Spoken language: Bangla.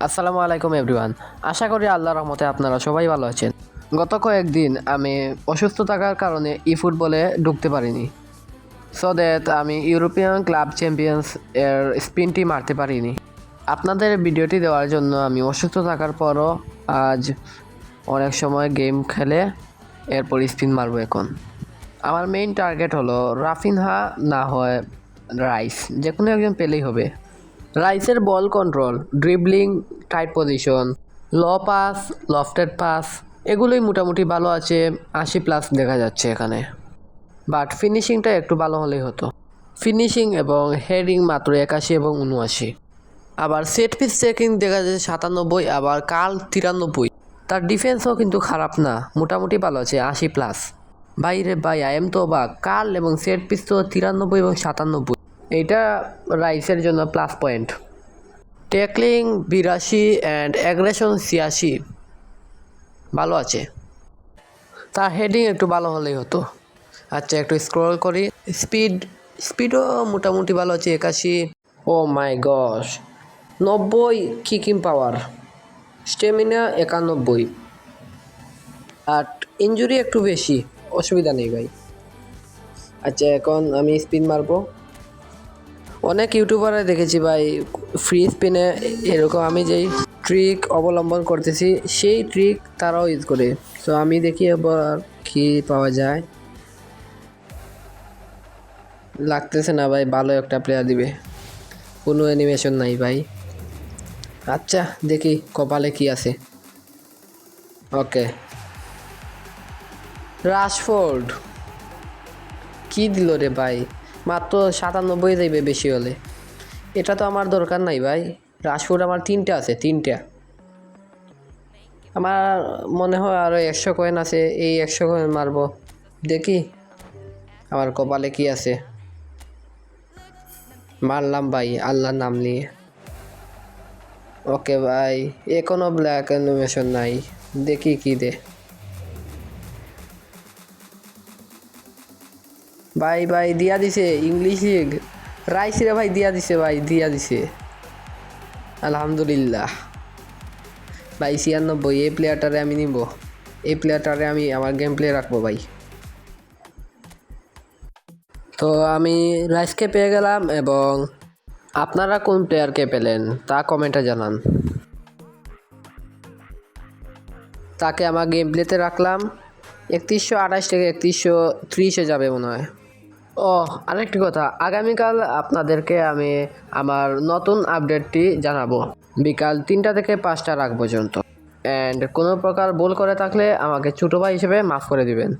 আসসালামু আলাইকুম এভরিওয়ান। আশা করি আল্লাহর রহমতে আপনারা সবাই ভালো আছেন। গত কয়েকদিন আমি অসুস্থ থাকার কারণে ফুটবলে ঢুকতে পারিনি, সো দ্যাট আমি ইউরোপিয়ান ক্লাব চ্যাম্পিয়ন্স এর স্পিনটি মারতে পারিনি। আপনাদের ভিডিওটি দেওয়ার জন্য আমি অসুস্থ থাকার পরও আজ অনেক সময় গেম খেলে এরপর স্পিন মারবো। এখন আমার মেইন টার্গেট হলো রাফিনহা না হয় রাইস, যে কোনো একজন পেলেই হবে। রাইসের ball control, dribbling, tight position, low pass, lofted pass এগুলোই মোটামুটি ভালো আছে। 80+ দেখা যাচ্ছে এখানে, বাট ফিনিশিংটা একটু ভালো হলেই হতো। ফিনিশিং এবং হেডিং মাত্র 81 এবং 79। আবার সেট পিস চেকিং দেখা যাচ্ছে 97, আবার কাল 93। তার ডিফেন্সও কিন্তু খারাপ না, মোটামুটি ভালো আছে 80+। বাইরে ভাই আই এম তো বা কাল এবং সেট পিস তো 93 এবং 97। এইটা রাইসের জন্য plus point. Tackling 82 and aggression 86, ভালো আছে। তার হেডিং একটু ভালো হলেই হতো। আচ্ছা, একটু স্ক্রল করি। স্পিডও মোটামুটি ভালো আছে 81। ও মাই গশ, 90 কিকিং পাওয়ার, স্টেমিনা 91। আর ইনজুরি একটু বেশি, অসুবিধা নেই ভাই। আচ্ছা, এখন আমি স্পিন মারবো। অনেক ইউটিউবারে দেখেছি ভাই ফ্রি স্পিনে এরকম আমি যেই ট্রিক অবলম্বন করতেছি সেই ট্রিক তারাও ইউজ করে। তো আমি দেখি এবার কি পাওয়া যায়। লাগতেছে না ভাই ভালো একটা প্লেয়ার দিবে, কোনো অ্যানিমেশন নাই ভাই। আচ্ছা দেখি কপালে কি আছে। ওকে, রাশফোর্ড কি দিল রে ভাই, মাত্র 97 যাইবে বেশি হলে। এটা তো আমার দরকার নাই ভাই। রাশফোর্ড আমার 3টা আছে, 3টা। আমার মনে হয় আরও 100 কয়েন আছে, এই 100 কয়েন মারবো। দেখি আমার কপালে কি আছে। মারলাম ভাই আল্লাহর নাম নিয়ে। ওকে ভাই, এখনো ব্ল্যাক অ্যানিমেশন নাই, দেখি কি দে। ভাই ভাই দিয়া দিছে ইংলিশ লিগ। রাইস রে ভাই দিয়া দিছে, ভাই দিয়া দিছে, আলহামদুলিল্লাহ। ভাই 96, এই প্লেয়ারটারে আমি নিব, এই প্লেয়ারটারে আমি আমার গেম প্লে রাখবো ভাই। তো আমি রাইসকে পেয়ে গেলাম, এবং আপনারা কোন প্লেয়ারকে পেলেন তা কমেন্টে জানান। তাকে আমার গেম প্লেতে রাখলাম। 3128 থেকে 3130 যাবে মনে হয়। ও আরেকটি কথা, আগামীকাল আপনাদেরকে আমি আমার নতুন আপডেটটি জানাবো বিকাল 3টা থেকে 5টার আগ পর্যন্ত। অ্যান্ড কোনো প্রকার ভুল করে থাকলে আমাকে ছোটো ভাই হিসেবে মাফ করে দিবেন।